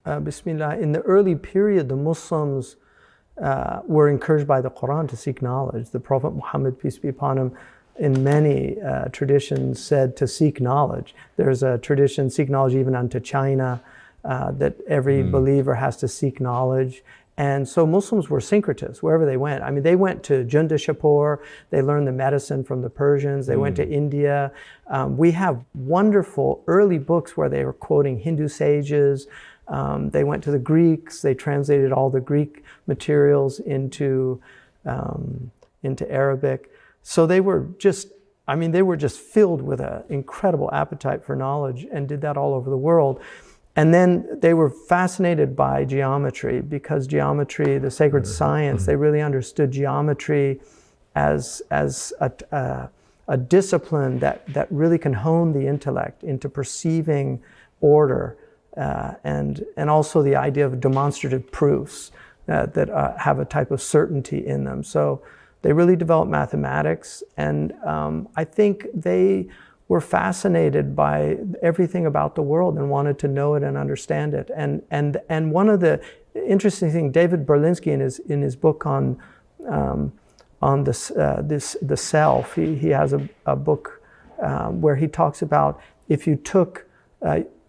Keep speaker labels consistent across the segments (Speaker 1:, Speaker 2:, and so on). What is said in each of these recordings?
Speaker 1: Bismillah. In the early period, the Muslims were encouraged by the Quran to seek knowledge. The Prophet Muhammad, peace be upon him, in many traditions said to seek knowledge. There's a tradition, seek knowledge even unto China, that every believer has to seek knowledge. And so Muslims were syncretists wherever they went. I mean, they went to Jundashapur, they learned the medicine from the Persians, they went to India. We have wonderful early books where they were quoting Hindu sages. They went to the Greeks, they translated all the Greek materials into Arabic. So they were just filled with an incredible appetite for knowledge and did that all over the world. And then they were fascinated by geometry because geometry, the sacred science, they really understood geometry as a discipline that really can hone the intellect into perceiving order, and also the idea of demonstrative proofs that have a type of certainty in them. So they really developed mathematics, and I think they were fascinated by everything about the world and wanted to know it and understand it. And one of the interesting things, David Berlinski in his book on the self, he has a book where he talks about if you took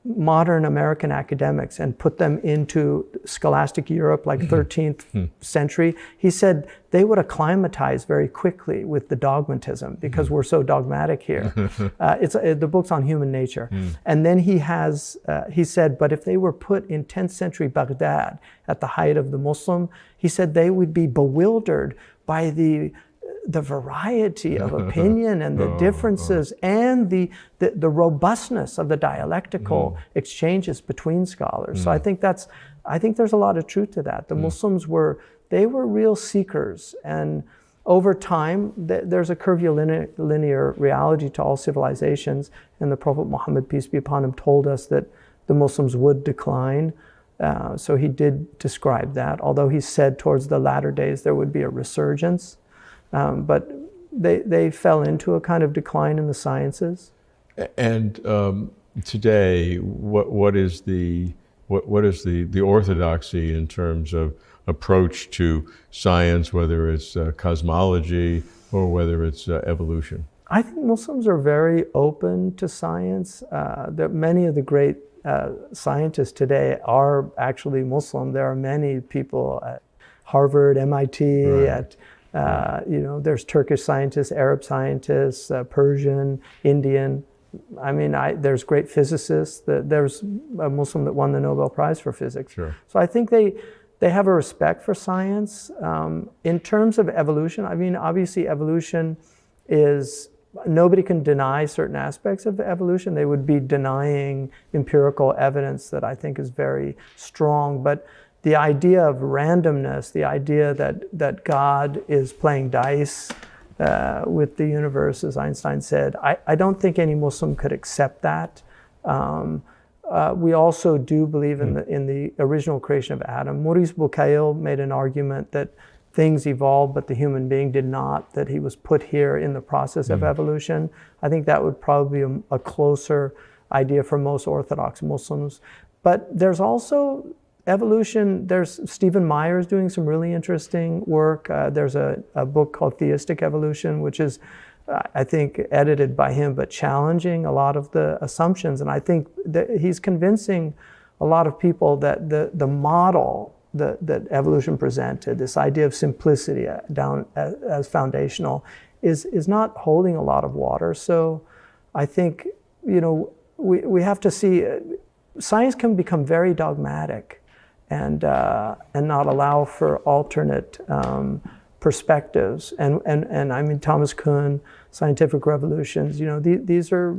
Speaker 1: modern American academics and put them into scholastic Europe, like 13th century, he said they would acclimatize very quickly with the dogmatism because we're so dogmatic here. The book's on human nature. And then he said, but if they were put in 10th century Baghdad at the height of the Muslim, he said they would be bewildered by the variety of opinion and the differences and the robustness of the dialectical exchanges between scholars. So I think there's a lot of truth to that. The Muslims were real seekers, and over time there's a curvilinear reality to all civilizations, and the Prophet Muhammad, peace be upon him, told us that the Muslims would decline. So he did describe that, although he said towards the latter days there would be a resurgence. But they fell into a kind of decline in the sciences. And
Speaker 2: today, what is the orthodoxy in terms of approach to science, whether it's cosmology or whether it's evolution?
Speaker 1: I think Muslims are very open to science. Many of the great scientists today are actually Muslim. There are many people at Harvard, MIT, right. There's Turkish scientists, Arab scientists, Persian, Indian. I mean, there's great physicists. There's a Muslim that won the Nobel Prize for physics.
Speaker 2: Sure.
Speaker 1: So I think they have a respect for science. In terms of evolution, I mean, obviously evolution is, nobody can deny certain aspects of evolution. They would be denying empirical evidence that I think is very strong. But the idea of randomness, the idea that God is playing dice with the universe, as Einstein said, I don't think any Muslim could accept that. We also do believe in the original creation of Adam. Maurice Bucaille made an argument that things evolved, but the human being did not, that he was put here in the process of evolution. I think that would probably be a closer idea for most Orthodox Muslims. But there's also evolution. There's Stephen Myers doing some really interesting work. There's a book called Theistic Evolution, which is, I think, edited by him, but challenging a lot of the assumptions. And I think that he's convincing a lot of people that the model that evolution presented, this idea of simplicity down as foundational, is not holding a lot of water. So I think, we have to see, science can become very dogmatic and not allow for alternate perspectives. And I mean, Thomas Kuhn, Scientific Revolutions, these are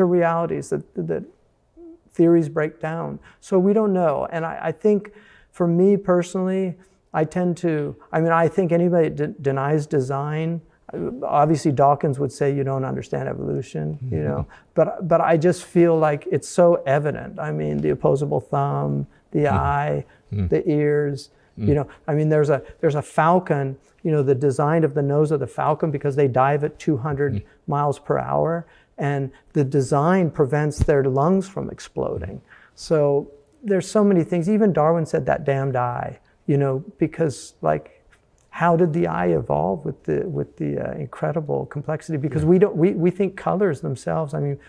Speaker 1: realities that theories break down. So we don't know. And I think for me personally, I think anybody that denies design, obviously Dawkins would say you don't understand evolution, but I just feel like it's so evident. I mean, the opposable thumb, the eye, the ears, there's a falcon, the design of the nose of the falcon, because they dive at 200 miles per hour, and the design prevents their lungs from exploding. So there's so many things. Even Darwin said that damned eye, because like, how did the eye evolve with the incredible complexity? Because we think colors themselves. I mean,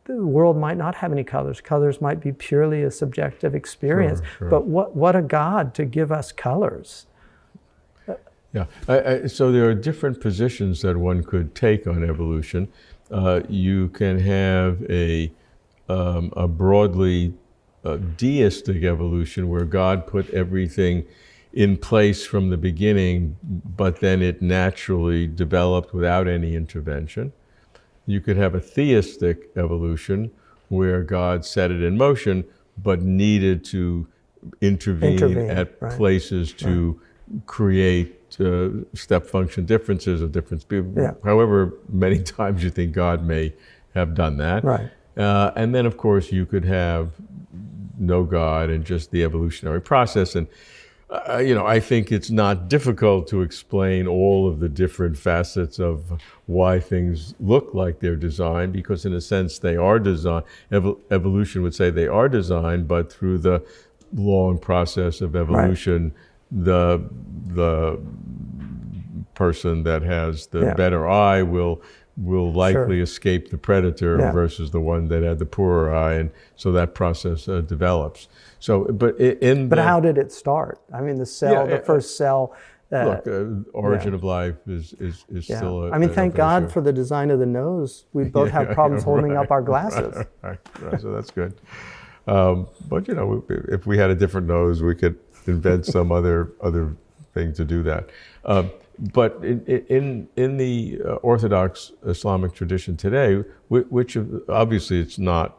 Speaker 1: the world might not have any colors. Colors might be purely a subjective experience.
Speaker 2: Sure.
Speaker 1: But what a God to give us colors.
Speaker 2: Yeah. So there are different positions that one could take on evolution. You can have a broadly deistic evolution where God put everything in place from the beginning, but then it naturally developed without any intervention. You could have a theistic evolution where God set it in motion, but needed to intervene at places to create step function differences of different people.
Speaker 1: Yeah.
Speaker 2: However many times you think God may have done that.
Speaker 1: Right.
Speaker 2: And then, of course, you could have no God and just the evolutionary process. And I think it's not difficult to explain all of the different facets of why things look like they're designed, because in a sense they are designed. Evolution would say they are designed, but through the long process of evolution, the person that has the better eye will likely escape the predator versus the one that had the poorer eye, and so that process develops. So, but
Speaker 1: how did it start? I mean, the cell, the first cell.
Speaker 2: Look, origin of life is still.
Speaker 1: I mean, thank God for the design of the nose. We both have problems holding up our glasses.
Speaker 2: Right, so that's good. But if we had a different nose, we could invent some other thing to do that. But in the Orthodox Islamic tradition today, which obviously it's not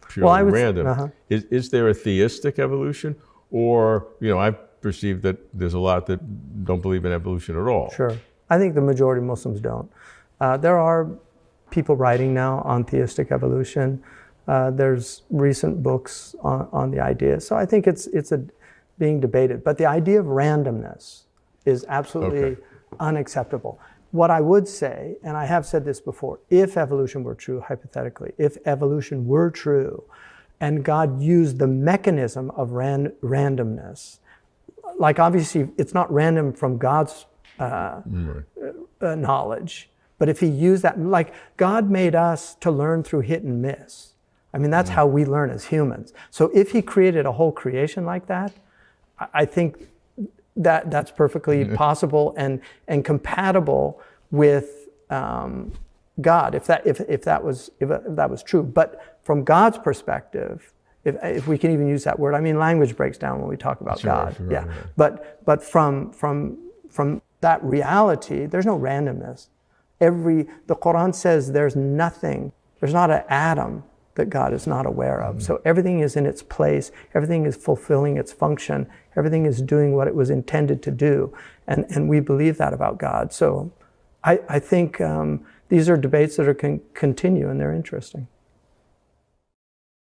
Speaker 2: purely random, is there a theistic evolution, or I've perceived that there's a lot that don't believe in evolution at all?
Speaker 1: Sure, I think the majority of Muslims don't. There are people writing now on theistic evolution. There's recent books on the idea, so I think it's being debated. But the idea of randomness is absolutely unacceptable. What I would say, and I have said this before, if evolution were true, hypothetically, if evolution were true, and God used the mechanism of randomness, like obviously it's not random from God's knowledge, but if he used that, like God made us to learn through hit and miss. I mean, that's how we learn as humans. So if he created a whole creation like that, I think that's perfectly possible and compatible with God, if that was true. But from God's perspective, if we can even use that word, I mean, language breaks down when we talk about God.
Speaker 2: Sure.
Speaker 1: But from that reality, there's no randomness. The Quran says there's not an atom that God is not aware of. So everything is in its place, everything is fulfilling its function, everything is doing what it was intended to do. And we believe that about God. So I think these are debates that are continue, and they're interesting.